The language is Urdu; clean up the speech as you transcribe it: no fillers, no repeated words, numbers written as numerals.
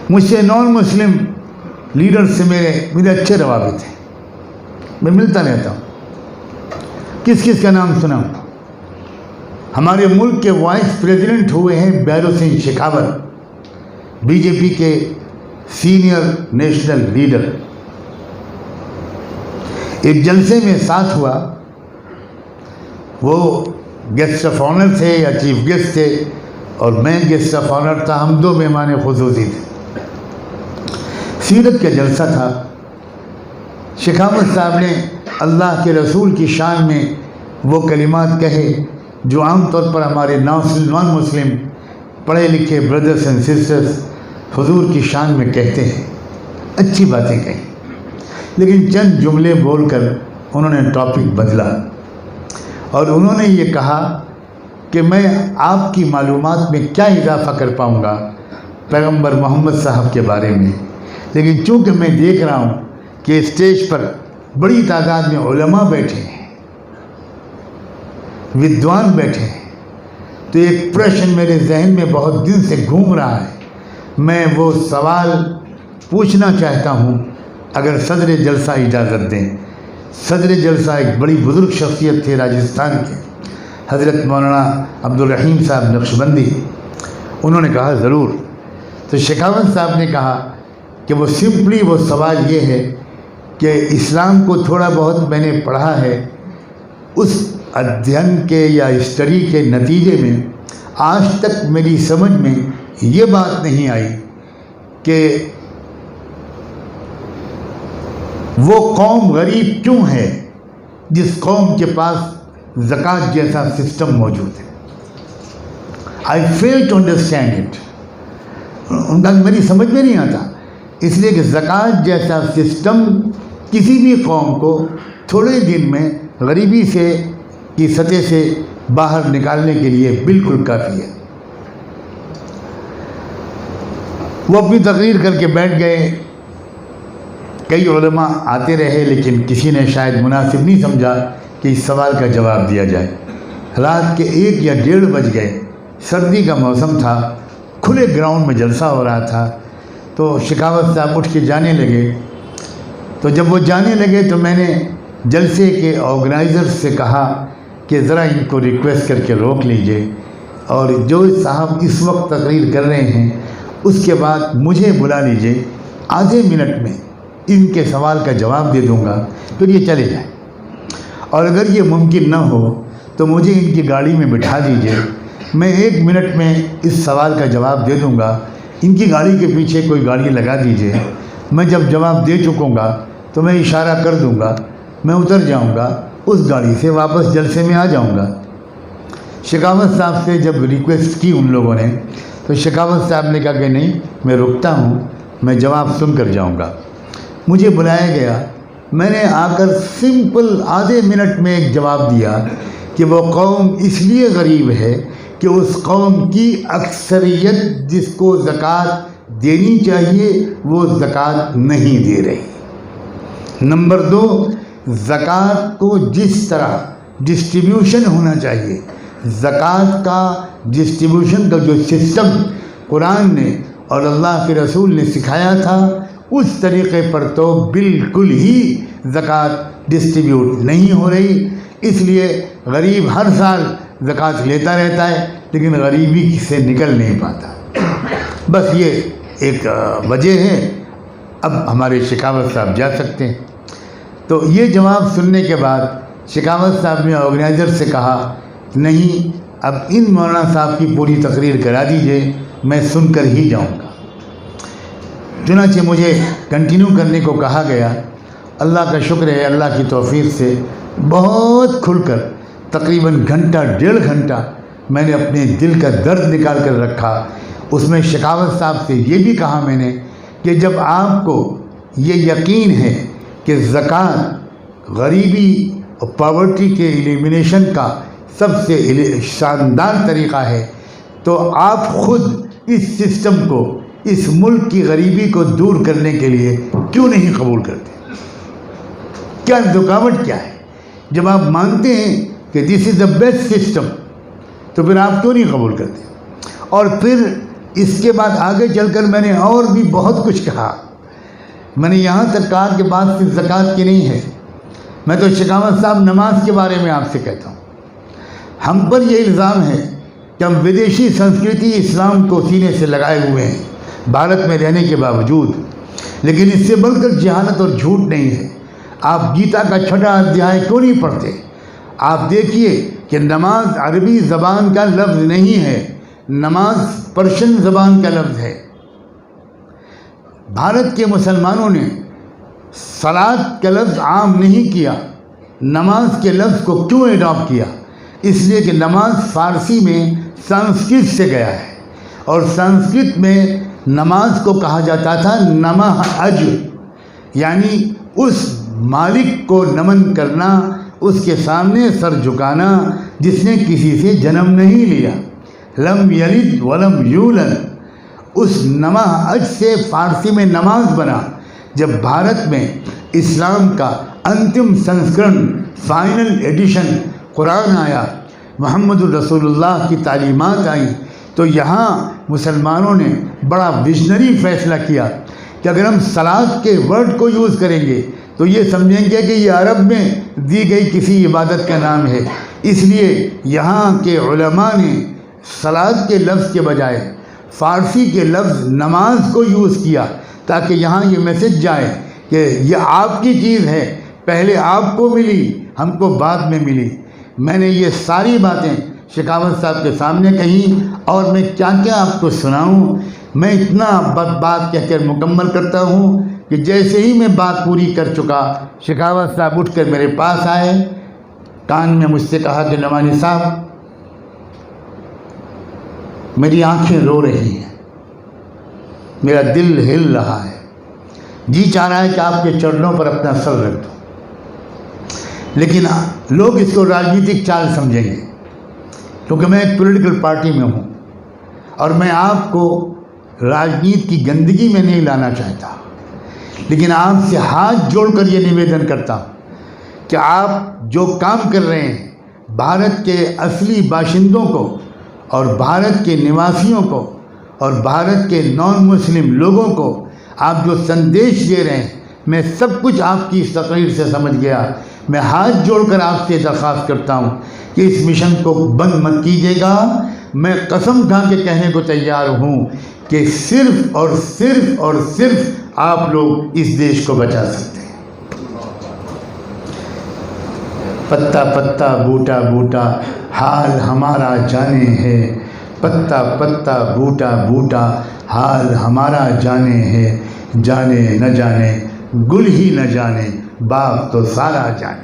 مجھ سے نان مسلم لیڈر سے میرے اچھے روابط ہیں، میں ملتا رہتا ہوں۔ کس کس کا نام سنا؟ ہمارے ملک کے وائس پریزیڈنٹ ہوئے ہیں بھیرو سنگھ شیخاوت، بی جے پی کے سینئر نیشنل لیڈر۔ ایک جلسے میں ساتھ ہوا، وہ گیسٹ آف آنر تھے یا چیف گیسٹ تھے اور میں گیسٹ آف آنر تھا، ہم دو مہمان خصوصی تھے۔ سیرت کا جلسہ تھا۔ شیخاوت صاحب نے اللہ کے رسول کی شان میں وہ کلمات کہے جو عام طور پر ہمارے نان مسلم پڑھے لکھے بردرز اینڈ سسٹرز حضور کی شان میں کہتے ہیں۔ اچھی باتیں کہیں، لیکن چند جملے بول کر انہوں نے ٹاپک بدلا اور انہوں نے یہ کہا کہ میں آپ کی معلومات میں کیا اضافہ کر پاؤں گا پیغمبر محمد صاحب کے بارے میں، لیکن چونکہ میں دیکھ رہا ہوں کہ اسٹیج پر بڑی تعداد میں علماء بیٹھے ہیں، ودوان بیٹھے ہیں، تو ایک پرشن میرے ذہن میں بہت دن سے گھوم رہا ہے، میں وہ سوال پوچھنا چاہتا ہوں اگر صدر جلسہ اجازت دیں۔ صدر جلسہ ایک بڑی بزرگ شخصیت تھے راجستھان کے، حضرت مولانا عبدالرحیم صاحب نقشبندی۔ انہوں نے کہا ضرور۔ تو شیخاوت صاحب نے کہا کہ وہ سمپلی وہ سوال یہ ہے کہ اسلام کو تھوڑا بہت میں نے پڑھا ہے، اس ادھین کے یا اسٹڈی کے نتیجے میں آج تک میری سمجھ میں یہ بات نہیں آئی کہ وہ قوم غریب کیوں ہے جس قوم کے پاس زکوٰۃ جیسا سسٹم موجود ہے۔ آئی فیل ٹو انڈرسٹینڈ اٹ، ان کا میری سمجھ میں نہیں آتا، اس لیے کہ زکوٰۃ جیسا سسٹم کسی بھی قوم کو تھوڑے دن میں غریبی سے کی سطح سے باہر نکالنے کے لیے بالکل کافی ہے۔ وہ اپنی تقریر کر کے بیٹھ گئے، کئی علماء آتے رہے، لیکن کسی نے شاید مناسب نہیں سمجھا کہ اس سوال کا جواب دیا جائے۔ رات کے 1 یا 1:30 بج گئے، سردی کا موسم تھا، کھلے گراؤنڈ میں جلسہ ہو رہا تھا، تو شیخاوت صاحب اٹھ کے جانے لگے۔ تو جب وہ جانے لگے تو میں نے جلسے کے آرگنائزر سے کہا کہ ذرا ان کو ریکویسٹ کر کے روک لیجئے، اور جو صاحب اس وقت تقریر کر رہے ہیں اس کے بعد مجھے بلا لیجئے، آدھے منٹ میں ان کے سوال کا جواب دے دوں گا، پھر یہ چلے جائیں، اور اگر یہ ممکن نہ ہو تو مجھے ان کی گاڑی میں بٹھا دیجئے، میں 1 منٹ میں اس سوال کا جواب دے دوں گا، ان کی گاڑی کے پیچھے کوئی گاڑی لگا دیجئے، میں جب جواب دے چکوں گا تو میں اشارہ کر دوں گا، میں اتر جاؤں گا، اس گاڑی سے واپس جلسے میں آ جاؤں گا۔ شیخاوت صاحب سے جب ریکویسٹ کی ان لوگوں نے تو شیخاوت صاحب نے کہا کہ نہیں، میں رکتا ہوں، میں جواب سن کر جاؤں گا۔ مجھے بلایا گیا، میں نے آ کر سمپل آدھے منٹ میں ایک جواب دیا کہ وہ قوم اس لیے غریب ہے کہ اس قوم کی اکثریت جس کو زکوٰۃ دینی چاہیے وہ زکوٰۃ نہیں دے رہی۔ نمبر 2، زکوٰۃ کو جس طرح ڈسٹریبیوشن ہونا چاہیے، زکوٰۃ کا ڈسٹریبیوشن کا جو سسٹم قرآن نے اور اللہ کے رسول نے سکھایا تھا، اس طریقے پر تو بالکل ہی زکوٰۃ ڈسٹریبیوٹ نہیں ہو رہی۔ اس لیے غریب ہر سال زکوٰۃ لیتا رہتا ہے لیکن غریبی سے نکل نہیں پاتا۔ بس یہ ایک وجہ ہے۔ اب ہمارے شیخاوت صاحب جا سکتے ہیں۔ تو یہ جواب سننے کے بعد شیخاوت صاحب نے آرگنائزر سے کہا نہیں، اب ان مولانا صاحب کی پوری تقریر کرا دیجئے، میں سن کر ہی جاؤں گا۔ چنانچہ مجھے کنٹینیو کرنے کو کہا گیا۔ اللہ کا شکر ہے، اللہ کی توفیق سے بہت کھل کر تقریباً گھنٹہ 1.5 گھنٹہ میں نے اپنے دل کا درد نکال کر رکھا۔ اس میں شیخاوت صاحب سے یہ بھی کہا میں نے کہ جب آپ کو یہ یقین ہے کہ زکوٰۃ غریبی اور پاورٹی کے ایلیمینیشن کا سب سے شاندار طریقہ ہے، تو آپ خود اس سسٹم کو، اس ملک کی غریبی کو دور کرنے کے لیے کیوں نہیں قبول کرتے؟ کیا رکاوٹ کیا ہے؟ جب آپ مانتے ہیں کہ دس از دا بیسٹ سسٹم تو پھر آپ کیوں نہیں قبول کرتے؟ اور پھر اس کے بعد آگے چل کر میں نے اور بھی بہت کچھ کہا. میں نے یہاں تک کہا کہ بات صرف زکوٰۃ کی نہیں ہے. میں تو شکاوت صاحب نماز کے بارے میں آپ سے کہتا ہوں. ہم پر یہ الزام ہے کہ ہم ودیشی سنسکرتی اسلام کو سینے سے لگائے ہوئے ہیں بھارت میں رہنے کے باوجود. لیکن اس سے بڑھ کر جہالت اور جھوٹ نہیں ہے. آپ گیتا کا 6واں ادھیائے کیوں نہیں پڑھتے؟ آپ دیکھیے کہ نماز عربی زبان کا لفظ نہیں ہے، نماز پرشین زبان کا لفظ ہے. بھارت کے مسلمانوں نے صلاۃ کا لفظ عام نہیں کیا، نماز کے لفظ کو کیوں اڈاپٹ کیا؟ اس لیے کہ نماز فارسی میں سنسکرت سے گیا ہے، اور سنسکرت میں نماز کو کہا جاتا تھا نمہ اج، یعنی اس مالک کو نمن کرنا، اس کے سامنے سر جھکانا جس نے کسی سے جنم نہیں لیا. لم یلد ولم یولد، اس نمہ اج سے فارسی میں نماز بنا. جب بھارت میں اسلام کا انتم سنسکرن فائنل ایڈیشن قرآن آیا، محمد الرسول اللہ کی تعلیمات آئیں، تو یہاں مسلمانوں نے بڑا ویژنری فیصلہ کیا کہ اگر ہم صلاۃ کے ورڈ کو یوز کریں گے تو یہ سمجھیں گے کہ یہ عرب میں دی گئی کسی عبادت کا نام ہے. اس لیے یہاں کے علماء نے صلاۃ کے لفظ کے بجائے فارسی کے لفظ نماز کو یوز کیا، تاکہ یہاں یہ میسج جائے کہ یہ آپ کی چیز ہے، پہلے آپ کو ملی، ہم کو بعد میں ملی. میں نے یہ ساری باتیں شکاوت صاحب کے سامنے کہیں، اور میں کیا کیا آپ کو سناؤں. میں اتنا بات کہہ کر مکمل کرتا ہوں کہ جیسے ہی میں بات پوری کر چکا، شکاوت صاحب اٹھ کر میرے پاس آئے، کان میں مجھ سے کہا کہ نعمانی صاحب میری آنکھیں رو رہی ہیں، میرا دل ہل رہا ہے، جی چاہ رہا ہے کہ آپ کے چرنوں پر اپنا سر رکھ دوں، لیکن لوگ اس کو راجنیتک چال سمجھیں گے کیونکہ میں ایک پولیٹیکل پارٹی میں ہوں، اور میں آپ کو راجنیت کی گندگی میں نہیں لانا چاہتا. لیکن آپ سے ہاتھ جوڑ کر یہ نویدن کرتا ہوں کہ آپ جو کام کر رہے ہیں بھارت کے اصلی باشندوں کو اور بھارت کے نواسیوں کو اور بھارت کے نان مسلم لوگوں کو آپ جو سندیش دے رہے ہیں، میں سب کچھ آپ کی اس تقریر سے سمجھ گیا. میں ہاتھ جوڑ کر آپ سے درخواست کرتا ہوں کہ اس مشن کو بند مت کیجیے گا. میں قسم کھا کے کہنے کو تیار ہوں کہ صرف اور صرف اور صرف آپ لوگ اس دیش کو بچا سکتے ہیں. پتا پتا بوٹا بوٹا حال ہمارا جانے ہے، پتا پتا بوٹا بوٹا حال ہمارا جانے ہے، جانے نہ جانے گل ہی نہ جانے باغ تو سارا جانے.